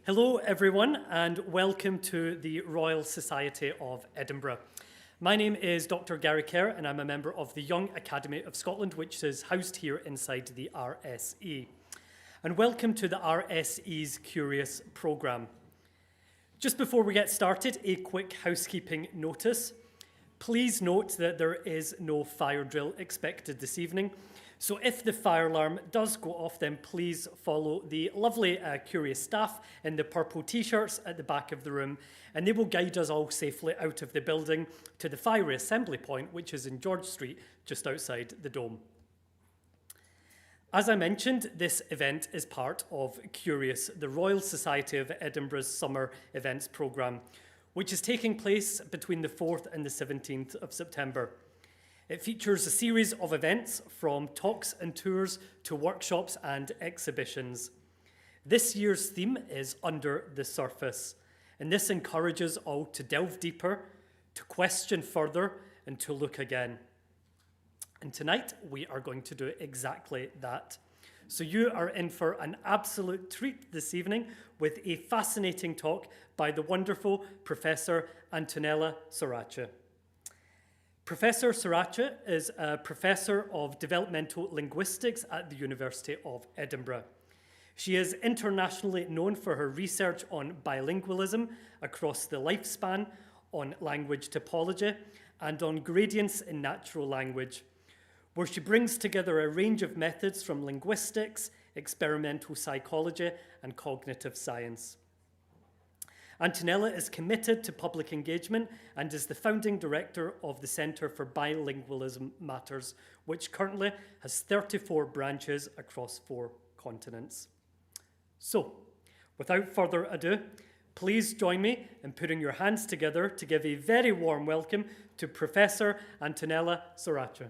Hello everyone and welcome to the Royal Society of Edinburgh. My name is Dr. Gary Kerr and I'm a member of the Young Academy of Scotland, which is housed here inside the RSE. And welcome to the RSE's Curious programme. Just before we get started, a quick housekeeping notice. Please note that there is no fire drill expected this evening. So if the fire alarm does go off, then please follow the lovely Curious staff in the purple t-shirts at the back of the room, and they will guide us all safely out of the building to the fire assembly point, which is in George Street, just outside the Dome. As I mentioned, this event is part of Curious, the Royal Society of Edinburgh's summer events programme, which is taking place between the 4th and the 17th of September. It features a series of events from talks and tours to workshops and exhibitions. This year's theme is Under the Surface, and this encourages all to delve deeper, to question further, and to look again. And tonight, we are going to do exactly that. So you are in for an absolute treat this evening with a fascinating talk by the wonderful Professor Antonella Sorace. Professor Sorace is a Professor of Developmental Linguistics at the University of Edinburgh. She is internationally known for her research on bilingualism across the lifespan, on language typology, and on gradients in natural language, where she brings together a range of methods from linguistics, experimental psychology, and cognitive science. Antonella is committed to public engagement and is the founding director of the Centre for Bilingualism Matters, which currently has 34 branches across 4 continents. So, without further ado, please join me in putting your hands together to give a very warm welcome to Professor Antonella Sorace.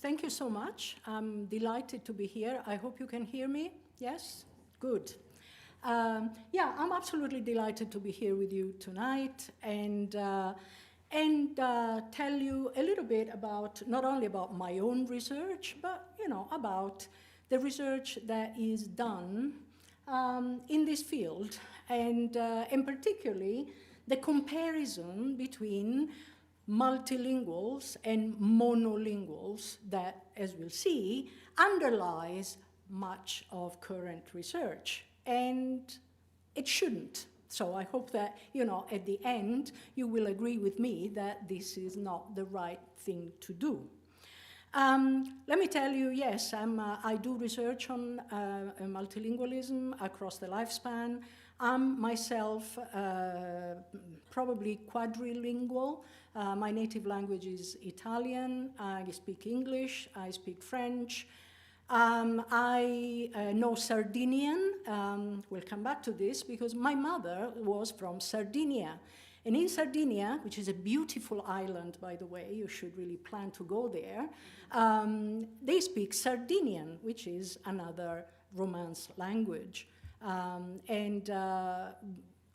Thank you so much. I'm delighted to be here. I hope you can hear me. Yes? Good. Yeah, I'm absolutely delighted to be here with you tonight and tell you a little bit about, not only about my own research, but, about the research that is done in this field and particularly the comparison between multilinguals and monolinguals that, as we'll see, underlies much of current research. And it shouldn't. So I hope that, at the end, you will agree with me that this is not the right thing to do. Let me tell you, yes, I do research on multilingualism across the lifespan. I'm myself probably quadrilingual. My native language is Italian. I speak English. I speak French. I know Sardinian. We'll come back to this because my mother was from Sardinia. And in Sardinia, which is a beautiful island, by the way, you should really plan to go there, they speak Sardinian, which is another Romance language.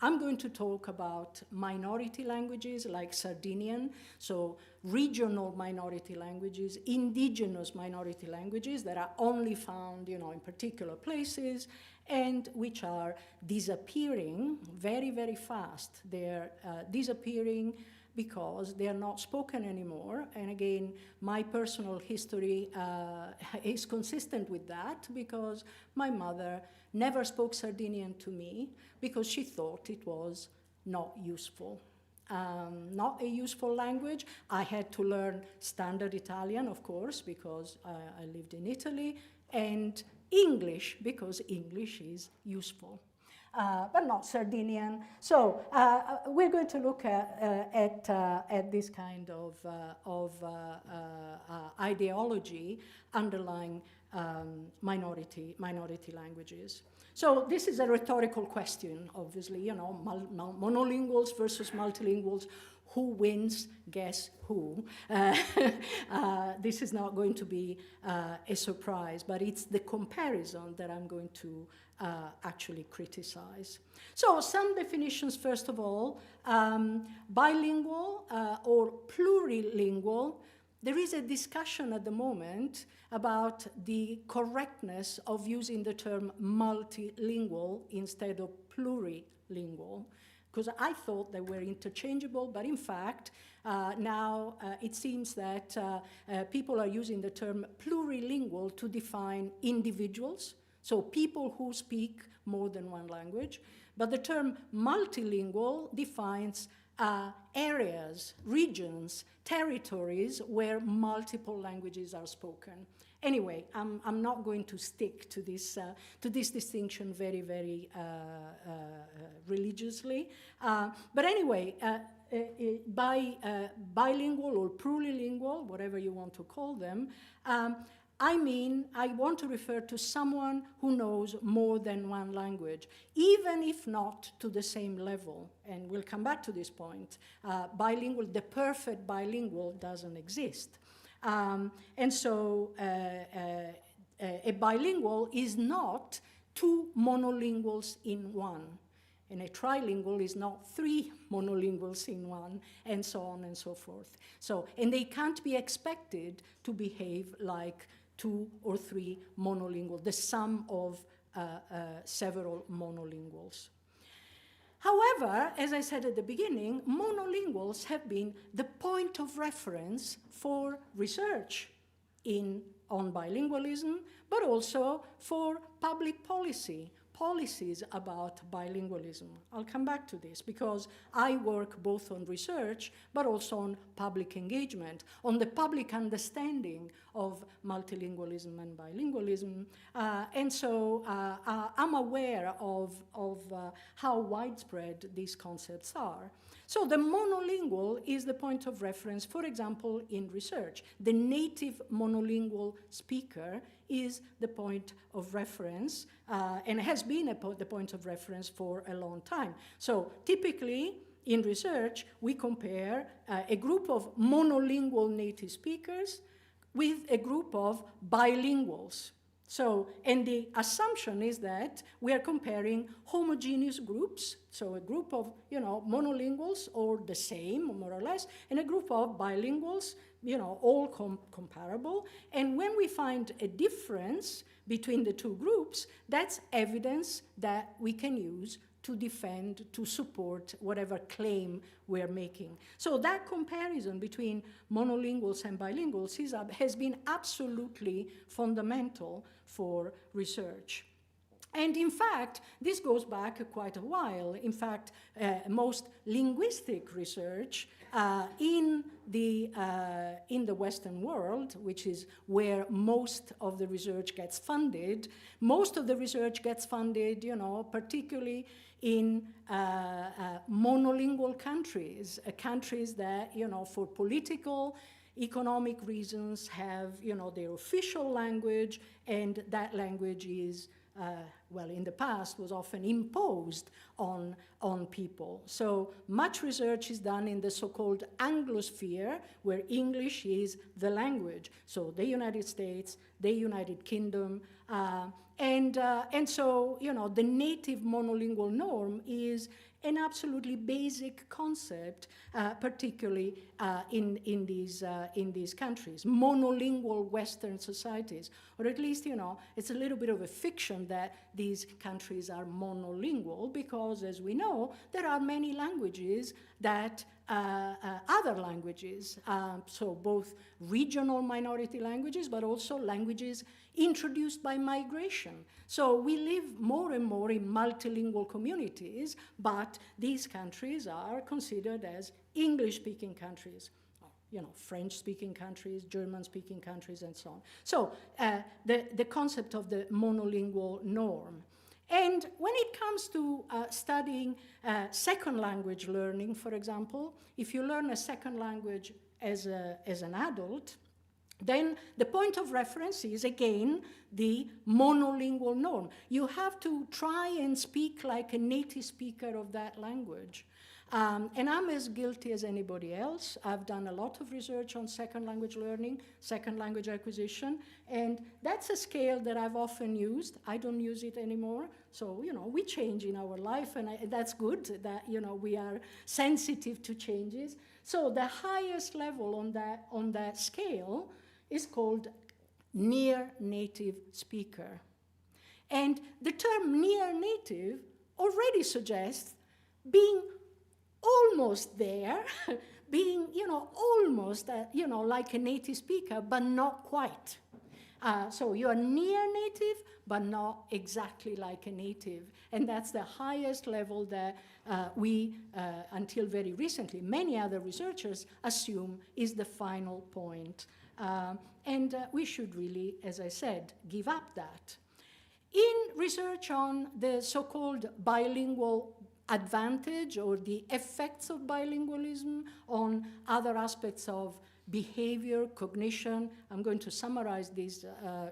I'm going to talk about minority languages like Sardinian, so regional minority languages, indigenous minority languages that are only found, in particular places and which are disappearing very, very fast. They're disappearing because they are not spoken anymore. And again, my personal history is consistent with that because my mother never spoke Sardinian to me because she thought it was not useful. Not a useful language. I had to learn standard Italian, of course, because I lived in Italy, and English, because English is useful. But not Sardinian. So we're going to look at this kind of ideology underlying minority languages. So this is a rhetorical question, obviously, monolinguals versus multilinguals. Who wins? Guess who? This is not going to be a surprise, but it's the comparison that I'm going to actually criticize. So some definitions, first of all. Bilingual or plurilingual there is a discussion at the moment about the correctness of using the term multilingual instead of plurilingual, because I thought they were interchangeable, but in fact, now it seems that people are using the term plurilingual to define individuals, so people who speak more than one language, but the term multilingual defines areas, regions, territories where multiple languages are spoken. Anyway, I'm not going to stick to this distinction very, very religiously. But anyway, by bilingual or plurilingual, whatever you want to call them, I mean, I want to refer to someone who knows more than one language, even if not to the same level. And we'll come back to this point. Bilingual, the perfect bilingual doesn't exist. And so a bilingual is not two monolinguals in one. And a trilingual is not three monolinguals in one, and so on and so forth. So, and they can't be expected to behave like two or three monolingual, the sum of several monolinguals. However, as I said at the beginning, monolinguals have been the point of reference for research on bilingualism, but also for public policies about bilingualism. I'll come back to this because I work both on research but also on public engagement, on the public understanding of multilingualism and bilingualism. And so I'm aware of how widespread these concepts are. So the monolingual is the point of reference, for example, in research. The native monolingual speaker is the point of reference and has been the point of reference for a long time. So typically, in research, we compare a group of monolingual native speakers with a group of bilinguals. So, and the assumption is that we are comparing homogeneous groups, so a group of, monolinguals or the same, more or less, and a group of bilinguals, all comparable. And when we find a difference between the two groups, that's evidence that we can use to defend, to support whatever claim we're making. So that comparison between monolinguals and bilinguals has been absolutely fundamental for research. And in fact, this goes back quite a while. In fact, most linguistic research in the Western world, which is where most of the research gets funded, particularly in monolingual countries, countries that, for political, economic reasons have, their official language, and that language is in the past was often imposed on people. So much research is done in the so-called Anglosphere, where English is the language. So the United States, the United Kingdom, and so, the native monolingual norm is an absolutely basic concept, particularly in these countries, monolingual Western societies, or at least, it's a little bit of a fiction that these countries are monolingual, because, as we know, there are many languages that other languages, so both regional minority languages, but also languages introduced by migration. So we live more and more in multilingual communities, but these countries are considered as English-speaking countries, French-speaking countries, German-speaking countries, and so on. So the concept of the monolingual norm. And when it comes to studying second language learning, for example, if you learn a second language as an adult, then the point of reference is, again, the monolingual norm. You have to try and speak like a native speaker of that language. And I'm as guilty as anybody else. I've done a lot of research on second language learning, second language acquisition, and that's a scale that I've often used. I don't use it anymore. So, we change in our life, and that's good that, we are sensitive to changes. So the highest level on that scale is called near native speaker. And the term near native already suggests being almost there, being, almost, like a native speaker, but not quite. So you are near native, but not exactly like a native. And that's the highest level that we, until very recently, many other researchers assume is the final point. And we should really, as I said, give up that. In research on the so-called bilingual advantage or the effects of bilingualism on other aspects of behavior, cognition. I'm going to summarize this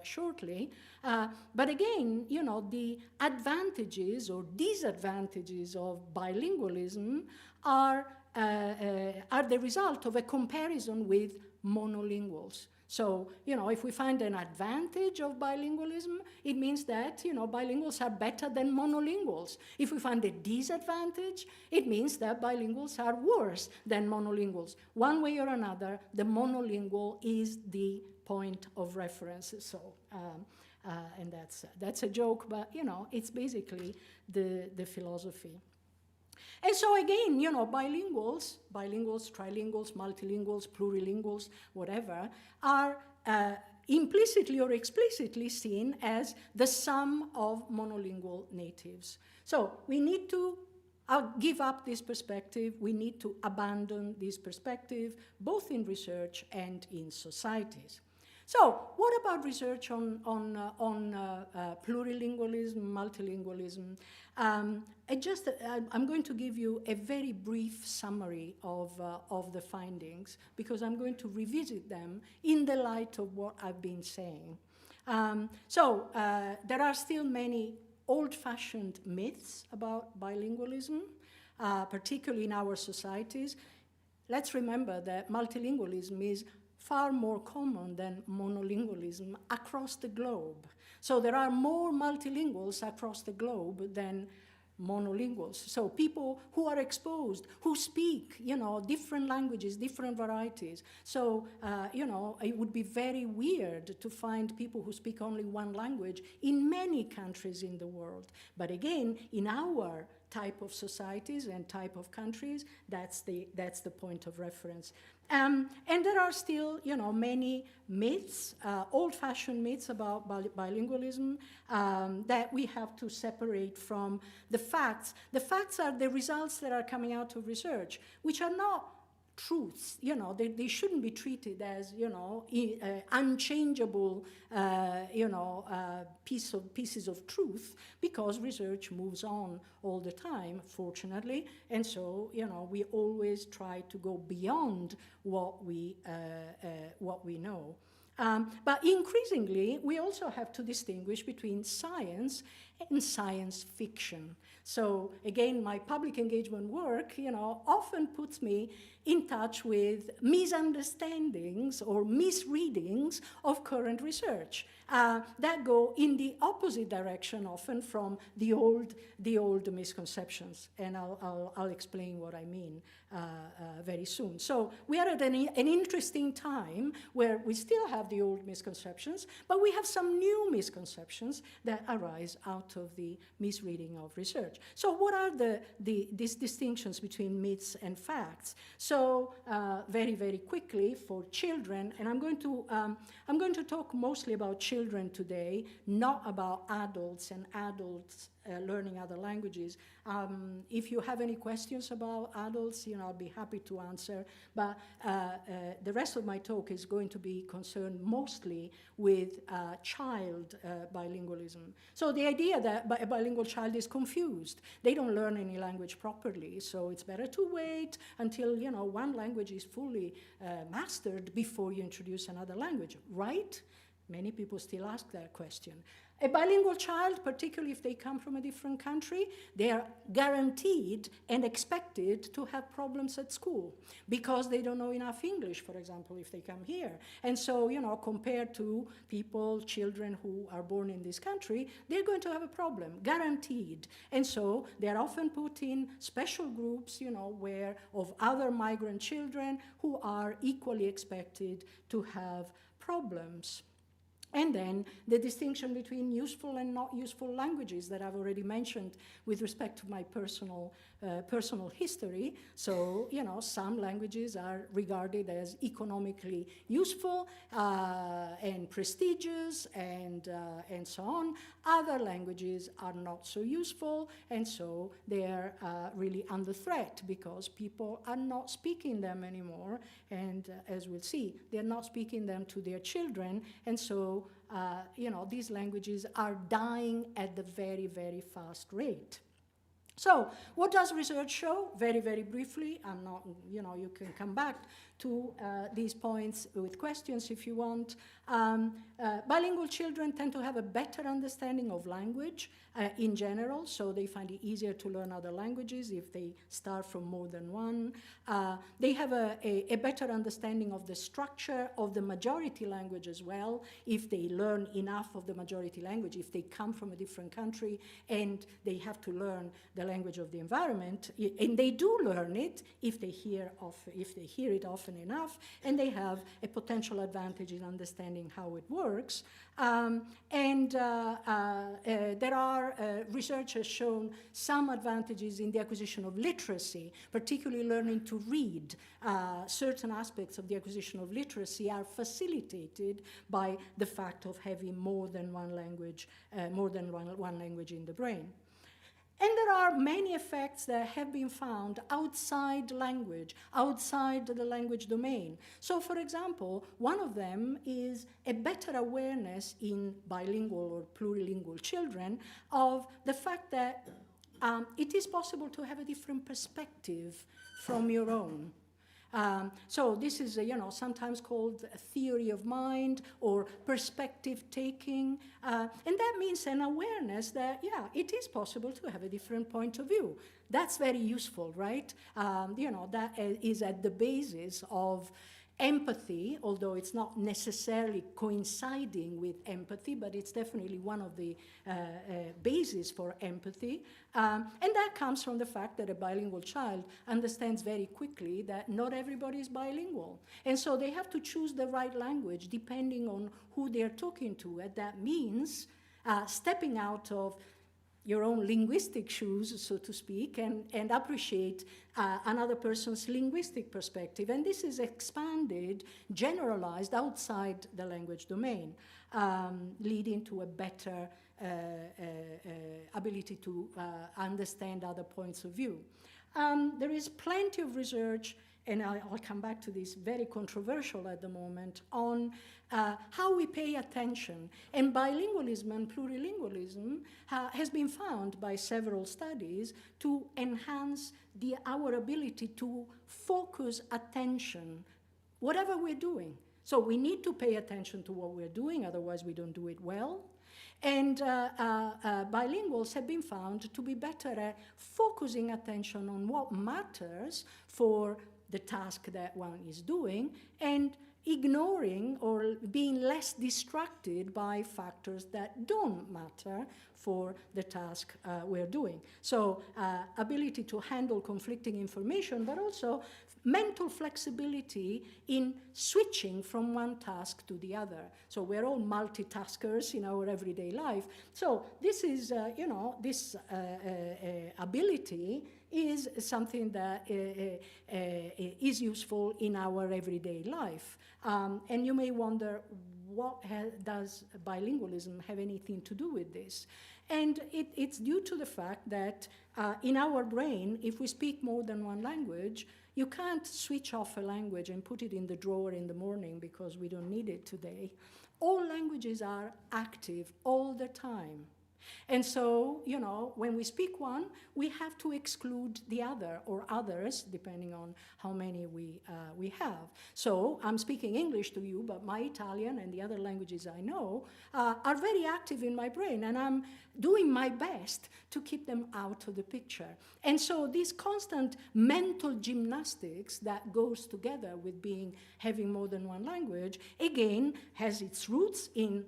shortly. But again, the advantages or disadvantages of bilingualism are the result of a comparison with monolinguals. So, if we find an advantage of bilingualism, it means that, bilinguals are better than monolinguals. If we find a disadvantage, it means that bilinguals are worse than monolinguals. One way or another, the monolingual is the point of reference. So, and that's a joke, but, it's basically the philosophy. And so again, bilinguals, trilinguals, multilinguals, plurilinguals, whatever, are implicitly or explicitly seen as the sum of monolingual natives. So we need to give up this perspective. We need to abandon this perspective, both in research and in societies. So what about research on plurilingualism, multilingualism? I'm going to give you a very brief summary of the findings, because I'm going to revisit them in the light of what I've been saying. There are still many old-fashioned myths about bilingualism, particularly in our societies. Let's remember that multilingualism is far more common than monolingualism across the globe. So there are more multilinguals across the globe than monolinguals. So people who are exposed, who speak, different languages, different varieties. So, it would be very weird to find people who speak only one language in many countries in the world. But again, in our type of societies and type of countries, that's the point of reference. And there are still, many myths, old-fashioned myths about bilingualism that we have to separate from the facts. The facts are the results that are coming out of research, which are not truths. They shouldn't be treated as, unchangeable, pieces of truth, because research moves on all the time, fortunately. And so, we always try to go beyond what we know. But increasingly, we also have to distinguish between science and science fiction. So again, my public engagement work, often puts me in touch with misunderstandings or misreadings of current research that go in the opposite direction, often from the old misconceptions. And I'll explain what I mean very soon. So we are at an interesting time where we still have the old misconceptions, but we have some new misconceptions that arise out of the misreading of research. So what are these distinctions between myths and facts? So very, very quickly, for children, and I'm going to talk mostly about children today, not about adults and adults learning other languages. If you have any questions about adults, I'll be happy to answer. But the rest of my talk is going to be concerned mostly with child bilingualism. So the idea that a bilingual child is confused. They don't learn any language properly, so it's better to wait until, one language is fully mastered before you introduce another language, right? Many people still ask that question. A bilingual child, particularly if they come from a different country, they are guaranteed and expected to have problems at school because they don't know enough English, for example, if they come here. And so, compared to people, children who are born in this country, they're going to have a problem, guaranteed. And so they're often put in special groups, where of other migrant children who are equally expected to have problems. And then the distinction between useful and not useful languages that I've already mentioned with respect to my personal history. So, some languages are regarded as economically useful and prestigious and so on. Other languages are not so useful, and so they're really under threat because people are not speaking them anymore. And as we'll see, they're not speaking them to their children, and so these languages are dying at the very, very fast rate. So, what does research show? Very, very briefly, I'm not, you can come back to these points with questions if you want. Bilingual children tend to have a better understanding of language in general, so they find it easier to learn other languages if they start from more than one. They have a better understanding of the structure of the majority language as well, if they learn enough of the majority language, if they come from a different country and they have to learn the language of the environment, and they do learn it if they hear it often enough, and they have a potential advantage in understanding how it works. There are research has shown some advantages in the acquisition of literacy, particularly learning to read. Certain aspects of the acquisition of literacy are facilitated by the fact of having more than one language in the brain. And there are many effects that have been found outside language, outside the language domain. So, for example, one of them is a better awareness in bilingual or plurilingual children of the fact that it is possible to have a different perspective from your own. So this is, sometimes called a theory of mind or perspective taking. And that means an awareness that, it is possible to have a different point of view. That's very useful, right? That is at the basis of empathy, although it's not necessarily coinciding with empathy, but it's definitely one of the bases for empathy. And that comes from the fact that a bilingual child understands very quickly that not everybody is bilingual. And so they have to choose the right language depending on who they're talking to. And that means stepping out of your own linguistic shoes, so to speak, and appreciate another person's linguistic perspective. And this is expanded, generalized outside the language domain, leading to a better ability to understand other points of view. There is plenty of research, and I'll come back to this, very controversial at the moment, on how we pay attention. And bilingualism and plurilingualism has been found by several studies to enhance our ability to focus attention, whatever we're doing. So we need to pay attention to what we're doing, otherwise we don't do it well. And bilinguals have been found to be better at focusing attention on what matters for the task that one is doing, and ignoring or being less distracted by factors that don't matter for the task we're doing. So ability to handle conflicting information, but also mental flexibility in switching from one task to the other. So we're all multitaskers in our everyday life. So this is, this ability is something that is useful in our everyday life. And you may wonder, what does bilingualism have anything to do with this? And it's due to the fact that in our brain, if we speak more than one language, you can't switch off a language and put it in the drawer in the morning because we don't need it today. All languages are active all the time. And so, you know, when we speak one, we have to exclude the other or others, depending on how many we have. So I'm speaking English to you, but my Italian and the other languages I know are very active in my brain, and I'm doing my best to keep them out of the picture. And so this constant mental gymnastics that goes together with having more than one language, again, has its roots in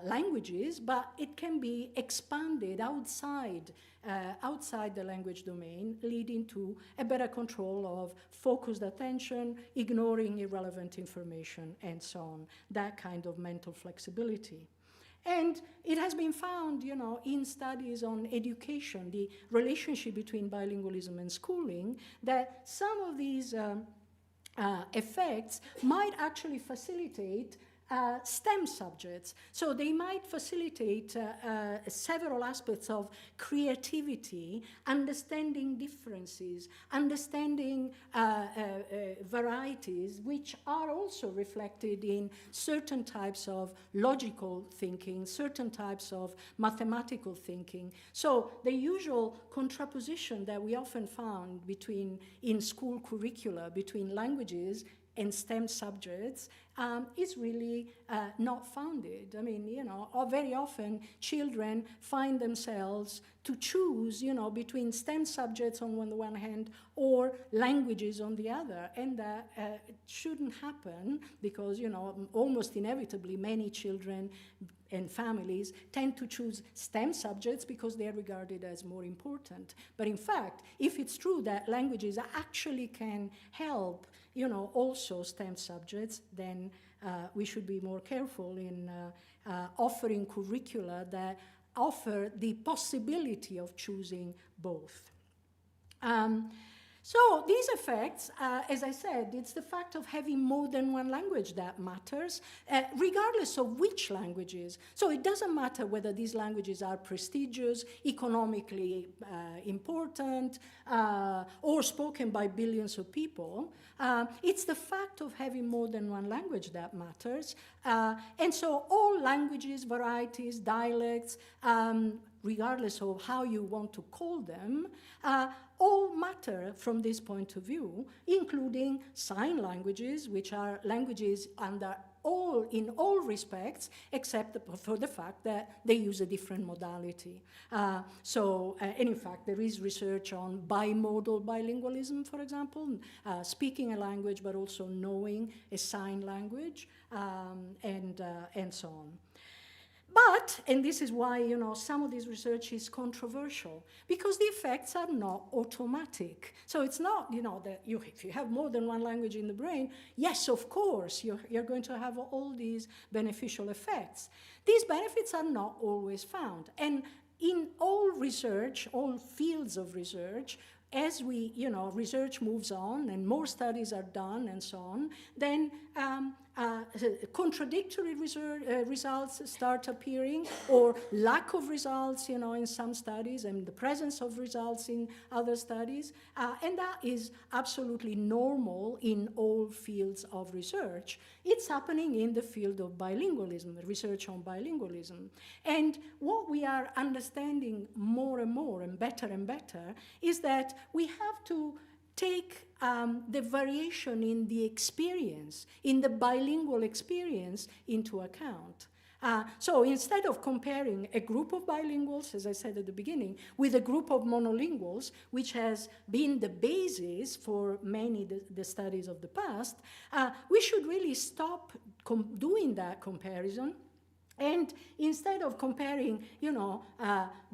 languages, but it can be expanded outside the language domain, leading to a better control of focused attention, ignoring irrelevant information, and so on, that kind of mental flexibility. And it has been found, you know, in studies on education, the relationship between bilingualism and schooling, that some of these effects might actually facilitate STEM subjects. So they might facilitate several aspects of creativity, understanding differences, understanding varieties, which are also reflected in certain types of logical thinking, certain types of mathematical thinking. So the usual contraposition that we often found in school curricula between languages and STEM subjects is really not founded. I mean, you know, very often children find themselves to choose, you know, between STEM subjects on the one hand or languages on the other, and that shouldn't happen because, you know, almost inevitably many children and families tend to choose STEM subjects because they are regarded as more important. But in fact, if it's true that languages actually can help, you know, also STEM subjects, then we should be more careful in offering curricula that offer the possibility of choosing both. So these effects, as I said, it's the fact of having more than one language that matters, regardless of which languages. So it doesn't matter whether these languages are prestigious, economically important, or spoken by billions of people. It's the fact of having more than one language that matters. And so all languages, varieties, dialects, regardless of how you want to call them, all matter from this point of view, including sign languages, which are languages in all respects, except for the fact that they use a different modality. And in fact, there is research on bimodal bilingualism, for example, speaking a language but also knowing a sign language, and so on. But, and this is why, you know, some of this research is controversial, because the effects are not automatic. So it's not, you know, that if you have more than one language in the brain, yes, of course, you're going to have all these beneficial effects. These benefits are not always found. And in all research, all fields of research, as research moves on and more studies are done and so on, then contradictory results start appearing, or lack of results, you know, in some studies, and the presence of results in other studies, and that is absolutely normal in all fields of research. It's happening in the field of bilingualism, research on bilingualism. And what we are understanding more and more and better is that we have to take the variation in the experience, in the bilingual experience, into account. So instead of comparing a group of bilinguals, as I said at the beginning, with a group of monolinguals, which has been the basis for many the studies of the past, we should really stop doing that comparison. And instead of comparing, you know,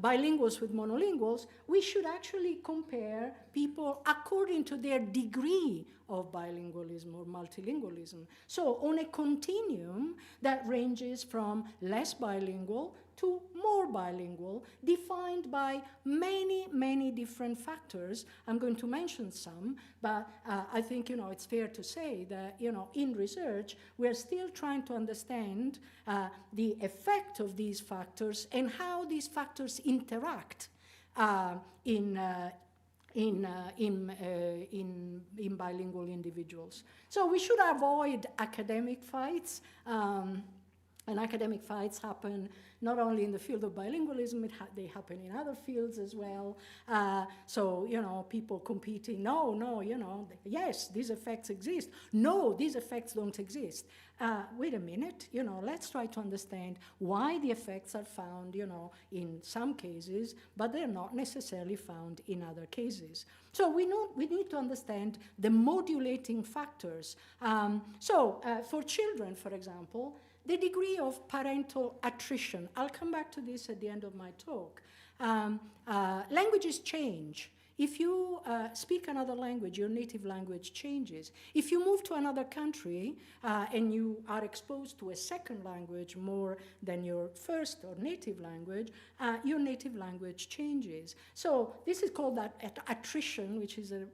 bilinguals with monolinguals, we should actually compare people according to their degree of bilingualism or multilingualism. So on a continuum that ranges from less bilingual to more bilingual, defined by many, many different factors. I'm going to mention some, but I think, you know, it's fair to say that, you know, in research, we're still trying to understand the effect of these factors and how these factors interact in bilingual individuals. So we should avoid academic fights. And academic fights happen not only in the field of bilingualism, they happen in other fields as well. So, people competing, no, yes, these effects exist. No, these effects don't exist. Wait a minute, let's try to understand why the effects are found, in some cases, but they're not necessarily found in other cases. So we need to understand the modulating factors. For children, for example, the degree of parental attrition, I'll come back to this at the end of my talk. Languages change. If you speak another language, your native language changes. If you move to another country and you are exposed to a second language more than your first or native language, your native language changes. So this is called that attrition, which is a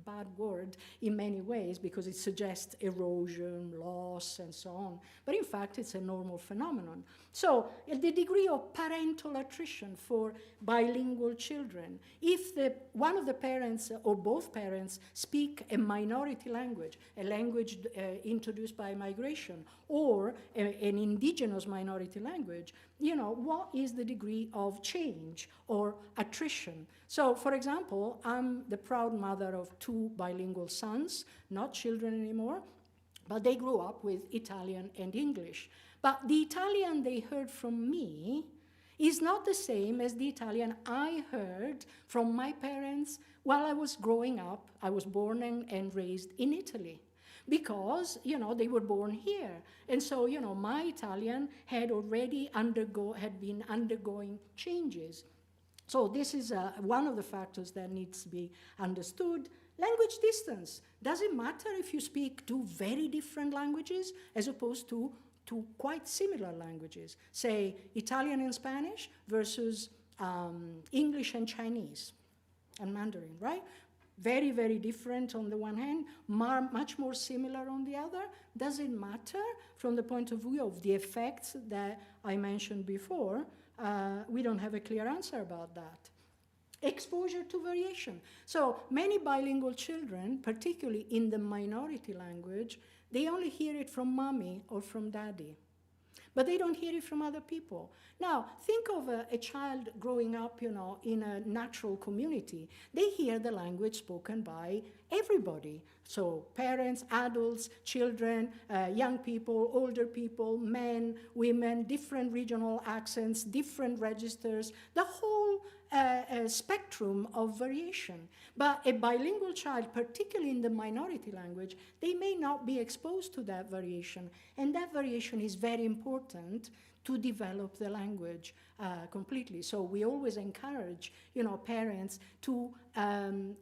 bad word in many ways because it suggests erosion, loss, and so on. But in fact, it's a normal phenomenon. So the degree of parental attrition for bilingual children, if one of the parents or both parents speak a minority language, a language introduced by migration, or an indigenous minority language, what is the degree of change or attrition? So, for example, I'm the proud mother of 2 bilingual sons, not children anymore, but they grew up with Italian and English. But the Italian they heard from me is not the same as the Italian I heard from my parents while I was growing up. I was born and raised in Italy, because, they were born here. And so, my Italian had already been undergoing changes. So this is one of the factors that needs to be understood. Language distance. Does it matter if you speak 2 very different languages as opposed to 2 quite similar languages? Say, Italian and Spanish versus English and Chinese and Mandarin, right? Very, very different on the one hand, much more similar on the other. Does it matter from the point of view of the effects that I mentioned before? We don't have a clear answer about that. Exposure to variation. So many bilingual children, particularly in the minority language, they only hear it from mommy or from daddy, but they don't hear it from other people. Now, think of a child growing up, in a natural community. They hear the language spoken by everybody. So parents, adults, children, young people, older people, men, women, different regional accents, different registers, the whole spectrum of variation. But a bilingual child, particularly in the minority language, they may not be exposed to that variation. And that variation is very important to develop the language completely. So we always encourage, parents to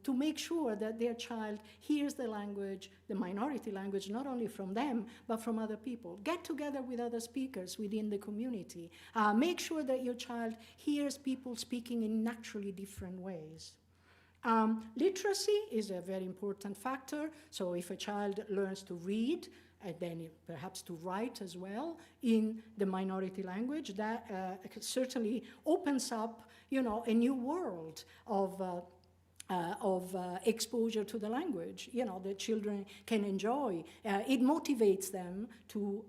make sure that their child hears the language, the minority language, not only from them, but from other people. Get together with other speakers within the community. Make sure that your child hears people speaking in naturally different ways. Literacy is a very important factor. So if a child learns to read, and then perhaps to write as well in the minority language, that certainly opens up, a new world of exposure to the language, that children can enjoy. It motivates them to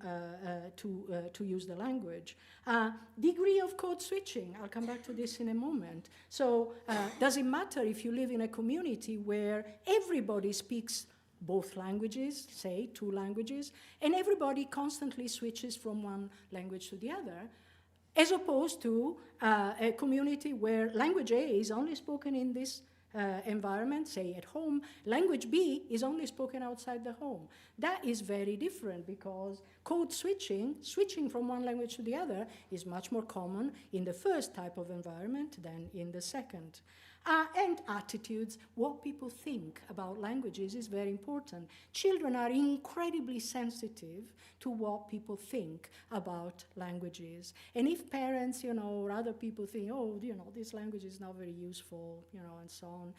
use the language. Degree of code switching, I'll come back to this in a moment. So does it matter if you live in a community where everybody speaks both languages, say 2 languages, and everybody constantly switches from one language to the other, as opposed to a community where language A is only spoken in this environment, say at home, language B is only spoken outside the home. That is very different because code switching from one language to the other, is much more common in the first type of environment than in the second. And attitudes, what people think about languages is very important. Children are incredibly sensitive to what people think about languages. And if parents, or other people think, this language is not very useful, and so on,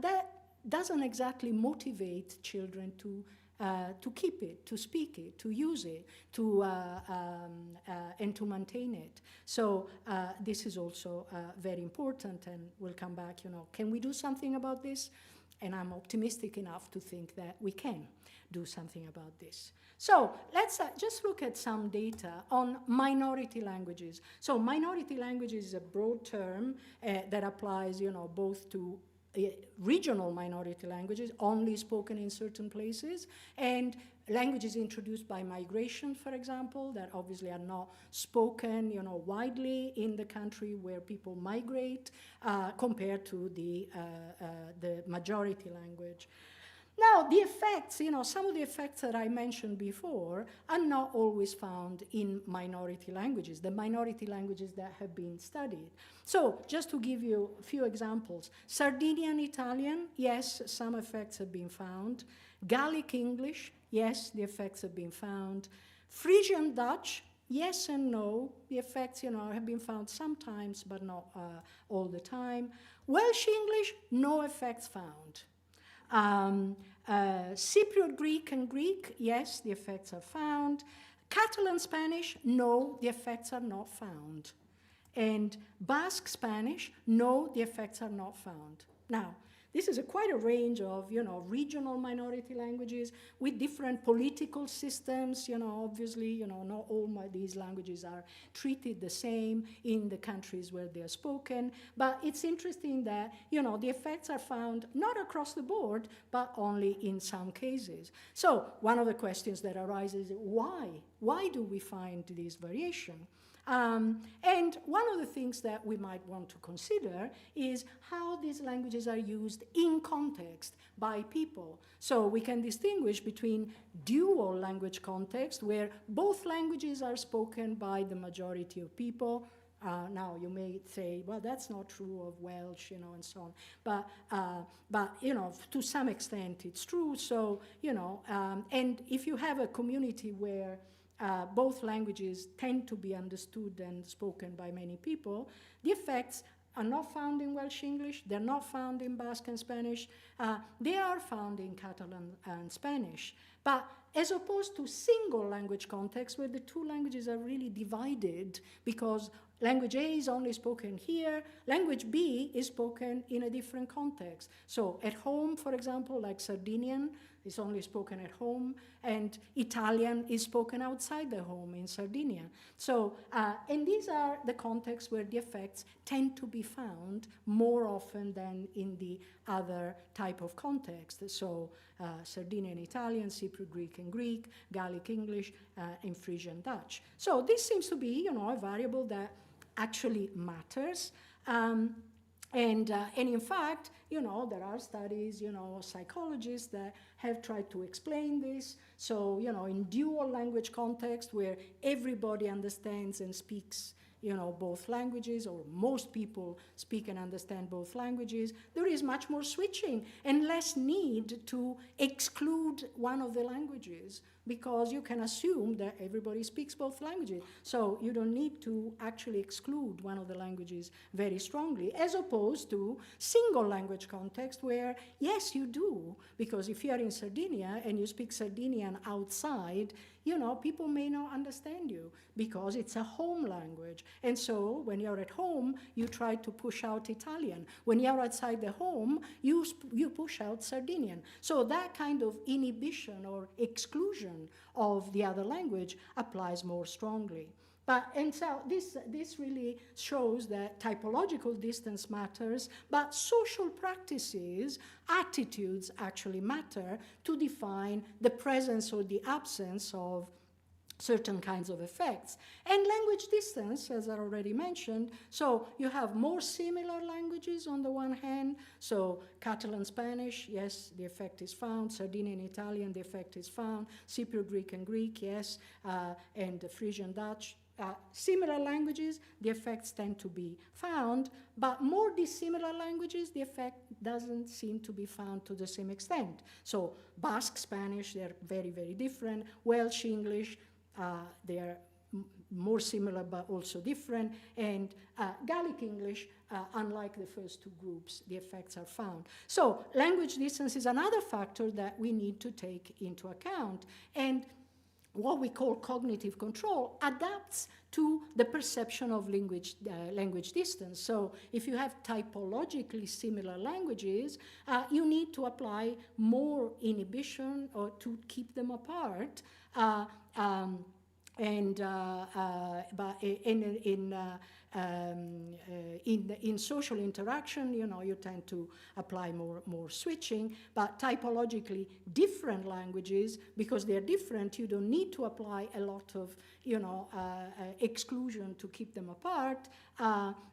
that doesn't exactly motivate children to to keep it, to speak it, to use it, to and to maintain it. So this is also very important, and we'll come back, can we do something about this? And I'm optimistic enough to think that we can do something about this. So let's just look at some data on minority languages. So minority languages is a broad term that applies, both to regional minority languages only spoken in certain places, and languages introduced by migration, for example, that obviously are not spoken, widely in the country where people migrate, compared to the majority language. Now, the effects, some of the effects that I mentioned before are not always found in minority languages, the minority languages that have been studied. So, just to give you a few examples, Sardinian Italian, yes, some effects have been found. Gallic English, yes, the effects have been found. Frisian Dutch, yes and no. The effects, have been found sometimes, but not all the time. Welsh English, no effects found. Cypriot Greek and Greek, yes, the effects are found. Catalan Spanish, no, the effects are not found. And Basque Spanish, no, the effects are not found. Now, this is quite a range of, regional minority languages with different political systems. Obviously, not all these languages are treated the same in the countries where they are spoken. But it's interesting that, the effects are found not across the board, but only in some cases. So one of the questions that arises is why? Why do we find this variation? And one of the things that we might want to consider is how these languages are used in context by people. So we can distinguish between dual language context, where both languages are spoken by the majority of people. Now you may say, well, that's not true of Welsh, and so on. But to some extent it's true. So, and if you have a community where both languages tend to be understood and spoken by many people, the effects are not found in Welsh English, they're not found in Basque and Spanish, they are found in Catalan and Spanish. But as opposed to single language contexts where the two languages are really divided because language A is only spoken here, language B is spoken in a different context. So at home, for example, like Sardinian is only spoken at home, and Italian is spoken outside the home in Sardinia. So, and these are the contexts where the effects tend to be found more often than in the other type of context. So, Sardinian Italian, Cypriot Greek and Greek, Gallic English, and Frisian Dutch. So this seems to be, a variable that actually matters. And in fact, there are studies, psychologists that have tried to explain this. So, in dual language context where everybody understands and speaks, both languages, or most people speak and understand both languages, there is much more switching and less need to exclude one of the languages, because you can assume that everybody speaks both languages. So you don't need to actually exclude one of the languages very strongly, as opposed to single language context where, yes, you do, because if you are in Sardinia and you speak Sardinian outside, people may not understand you because it's a home language. And so when you're at home, you try to push out Italian. When you're outside the home, you push out Sardinian. So that kind of inhibition or exclusion of the other language applies more strongly. And so this really shows that typological distance matters, but social practices, attitudes actually matter to define the presence or the absence of certain kinds of effects. And language distance, as I already mentioned, so you have more similar languages on the one hand, so Catalan Spanish, yes, the effect is found, Sardinian Italian, the effect is found, Cypriot Greek and Greek, yes, and Frisian Dutch, similar languages, the effects tend to be found, but more dissimilar languages, the effect doesn't seem to be found to the same extent. So Basque Spanish, they're very, very different. Welsh English, they're more similar but also different, and Gaelic English, unlike the first two groups, the effects are found. So language distance is another factor that we need to take into account, and what we call cognitive control adapts to the perception of language distance. So if you have typologically similar languages, you need to apply more inhibition or to keep them apart. In social interaction, you tend to apply more switching, but typologically different languages, because they're different, you don't need to apply a lot of, exclusion to keep them apart,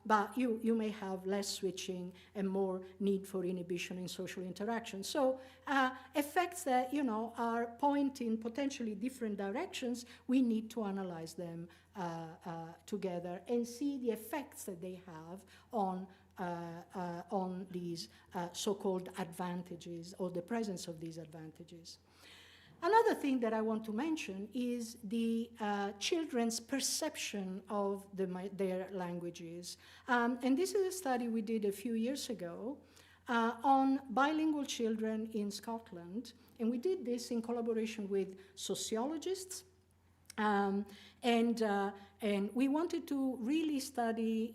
but you may have less switching and more need for inhibition in social interaction. So effects that, are pointing potentially different directions, we need to analyze them together and see the effects that they have on these so-called advantages, or the presence of these advantages. Another thing that I want to mention is the children's perception of their languages. And this is a study we did a few years ago on bilingual children in Scotland. And we did this in collaboration with sociologists. And we wanted to really study,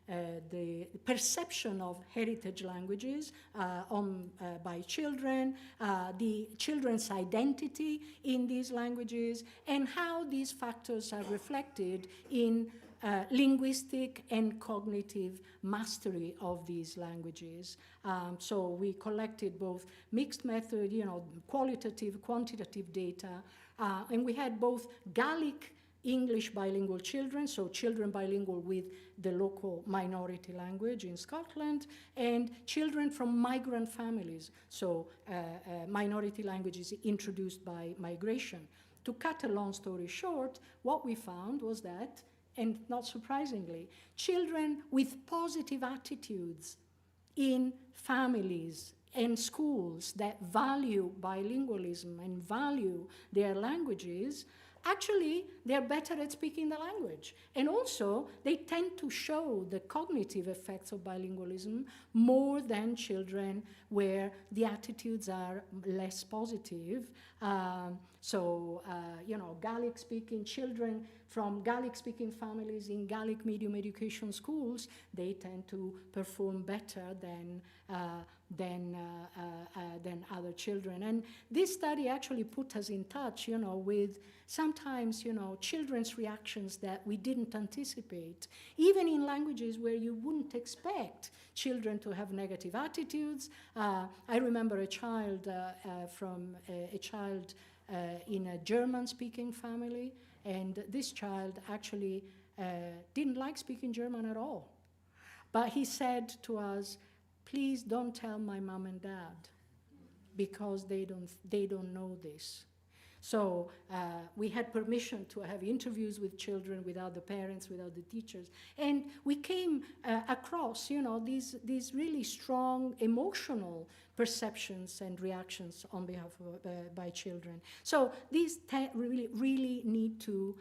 the perception of heritage languages by children, the children's identity in these languages, and how these factors are reflected in linguistic and cognitive mastery of these languages. So we collected both mixed method, qualitative, quantitative data, and we had both Gaelic English bilingual children, so children bilingual with the local minority language in Scotland, and children from migrant families, so minority languages introduced by migration. To cut a long story short, what we found was that, and not surprisingly, children with positive attitudes in families and schools that value bilingualism and value their languages, actually, they're better at speaking the language. And also, they tend to show the cognitive effects of bilingualism more than children where the attitudes are less positive. Gaelic-speaking children from Gaelic-speaking families in Gaelic medium education schools, they tend to perform better than other children. And this study actually put us in touch, with sometimes, children's reactions that we didn't anticipate, even in languages where you wouldn't expect children to have negative attitudes. I remember a child in a German-speaking family, and this child actually didn't like speaking German at all. But he said to us, "Please don't tell my mom and dad, because they don't know this." So we had permission to have interviews with children, without the parents, without the teachers. And we came across, these really strong emotional perceptions and reactions on behalf of, by children. So these really need to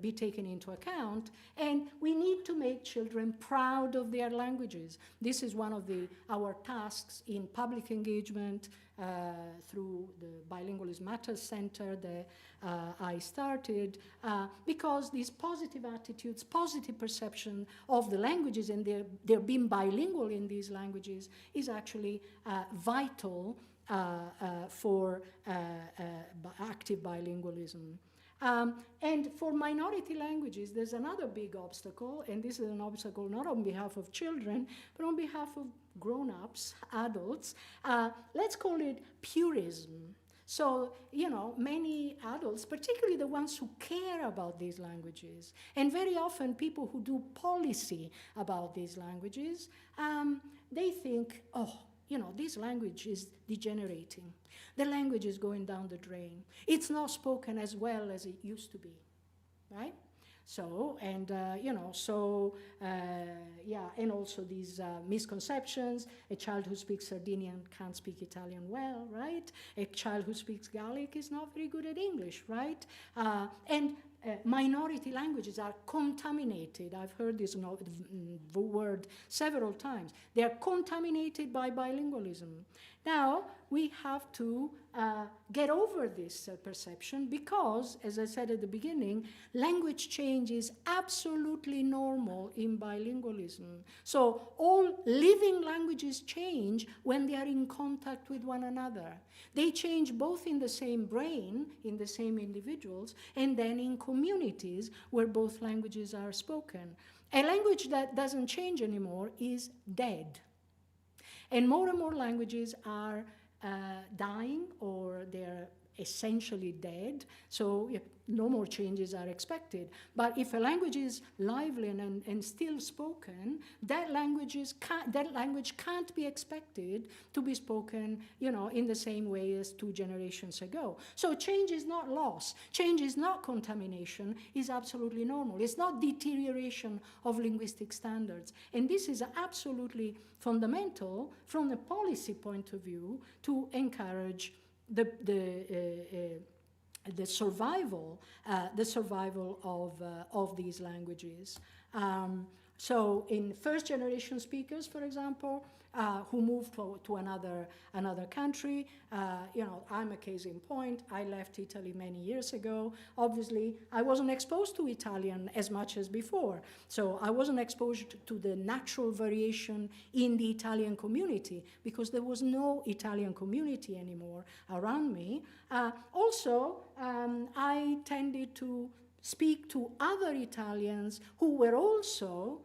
be taken into account, and we need to make children proud of their languages. This is one of our tasks in public engagement through the Bilingualism Matters Center that I started, because these positive attitudes, positive perception of the languages, and they're being bilingual in these languages, is actually vital for active bilingualism. And for minority languages, there's another big obstacle, and this is an obstacle not on behalf of children, but on behalf of grown-ups, adults. Let's call it purism. So, many adults, particularly the ones who care about these languages, and very often people who do policy about these languages, they think, this language is degenerating. The language is going down the drain. It's not spoken as well as it used to be, right? So, and also these misconceptions. A child who speaks Sardinian can't speak Italian well, right? A child who speaks Gaelic is not very good at English, right? And minority languages are contaminated. I've heard this word several times. They are contaminated by bilingualism. Now, we have to get over this perception because, as I said at the beginning, language change is absolutely normal in bilingualism. So all living languages change when they are in contact with one another. They change both in the same brain, in the same individuals, and then in communities where both languages are spoken. A language that doesn't change anymore is dead. And more languages are dying, or they're essentially dead, so no more changes are expected. But if a language is lively and still spoken, that language can't be expected to be spoken, in the same way as 2 generations ago. So change is not loss, change is not contamination, it's absolutely normal. It's not deterioration of linguistic standards. And this is absolutely fundamental from the policy point of view to encourage the survival of these languages. So in first-generation speakers, for example, who moved to another country, I'm a case in point. I left Italy many years ago. Obviously, I wasn't exposed to Italian as much as before. So I wasn't exposed to the natural variation in the Italian community because there was no Italian community anymore around me. Also, I tended to speak to other Italians who were also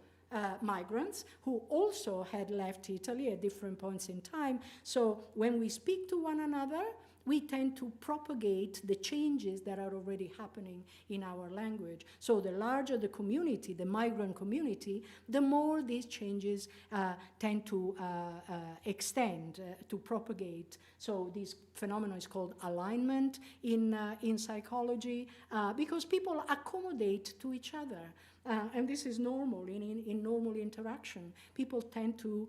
migrants, who also had left Italy at different points in time. So when we speak to one another, we tend to propagate the changes that are already happening in our language. So the larger the community, the migrant community, the more these changes tend to extend, to propagate. So this phenomenon is called alignment in psychology, because people accommodate to each other. And this is normal in normal interaction. People tend to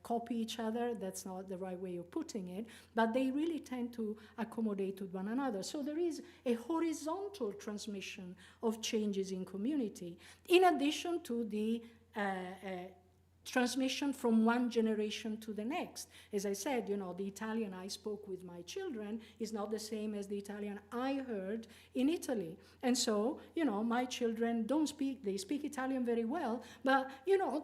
copy each other. That's not the right way of putting it, but they really tend to accommodate with one another. So there is a horizontal transmission of changes in community, in addition to the transmission from one generation to the next. As I said, the Italian I spoke with my children is not the same as the Italian I heard in Italy. And so, my children they speak Italian very well, but,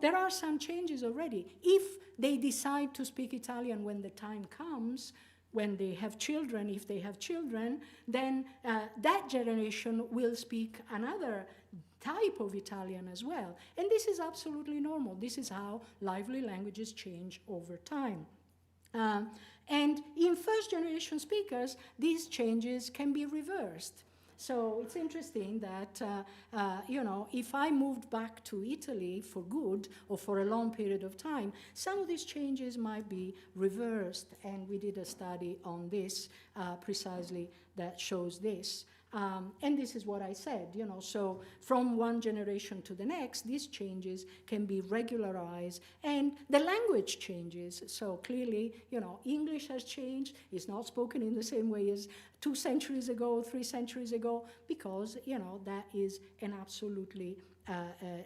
there are some changes already. If they decide to speak Italian when the time comes, when they have children, if they have children, then that generation will speak another type of Italian as well. And this is absolutely normal. This is how lively languages change over time. And in first-generation speakers, these changes can be reversed. So it's interesting that, if I moved back to Italy for good or for a long period of time, some of these changes might be reversed. And we did a study on this precisely that shows this. And this is what I said, so from one generation to the next, these changes can be regularized and the language changes. So clearly, English has changed. It's not spoken in the same way as 2 centuries ago, 3 centuries ago, because, that is an absolutely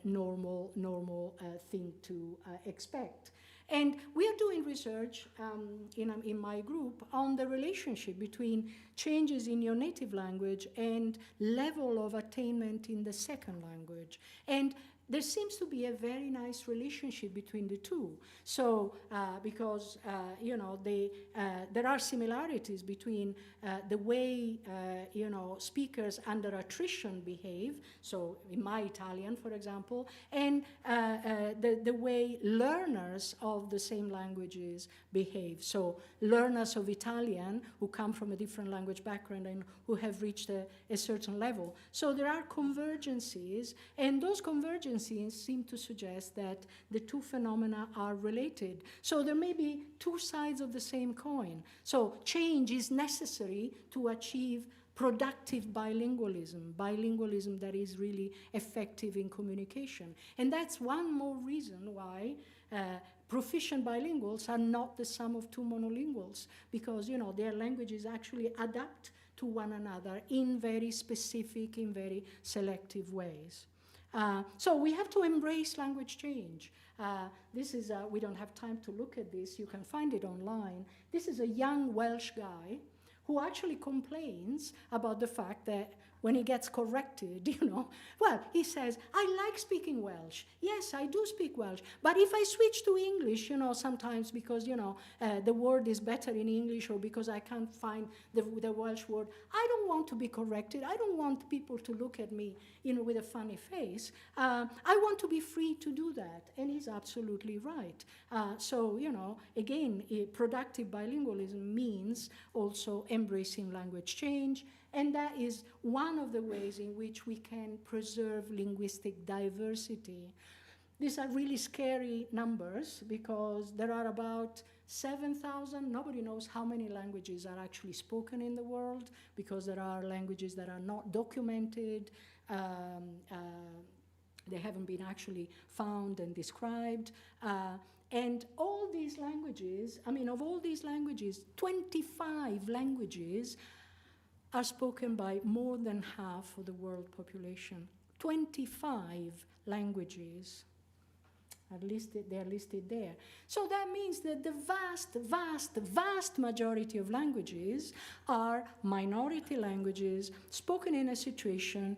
normal thing to expect. And we are doing research in my group on the relationship between changes in your native language and level of attainment in the second language. And there seems to be a very nice relationship between the two. So, because, there are similarities between the way, speakers under attrition behave, so in my Italian, for example, and the way learners of the same languages behave. So learners of Italian who come from a different language background and who have reached a certain level. So there are convergences, and those convergences seem to suggest that the two phenomena are related. So there may be two sides of the same coin. So change is necessary to achieve productive bilingualism that is really effective in communication. And that's one more reason why proficient bilinguals are not the sum of two monolinguals, because their languages actually adapt to one another in very specific, in very selective ways. So we have to embrace language change. This is, we don't have time to look at this, you can find it online. This is a young Welsh guy who actually complains about the fact that when he gets corrected, well, he says, I like speaking Welsh. Yes, I do speak Welsh. But if I switch to English, sometimes because, the word is better in English or because I can't find the Welsh word, I don't want to be corrected. I don't want people to look at me, with a funny face. I want to be free to do that. And he's absolutely right. So, again, productive bilingualism means also embracing language change. And that is one of the ways in which we can preserve linguistic diversity. These are really scary numbers because there are about 7,000, nobody knows how many languages are actually spoken in the world because there are languages that are not documented. They haven't been actually found and described. And all these languages, of all these languages, 25 languages are spoken by more than half of the world population. 25 languages they're listed there. So that means that the vast majority of languages are minority languages spoken in a situation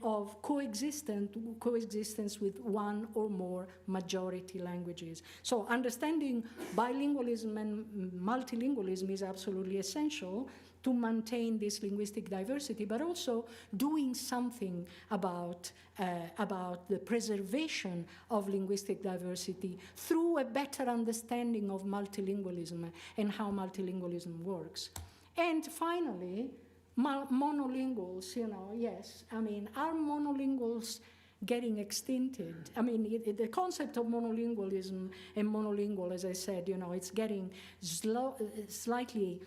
of coexistence with one or more majority languages. So understanding bilingualism and multilingualism is absolutely essential to maintain this linguistic diversity, but also doing something about the preservation of linguistic diversity through a better understanding of multilingualism and how multilingualism works. And finally, monolinguals, yes. Are monolinguals getting extincted? The concept of monolingualism and monolingual, as I said, it's getting slightly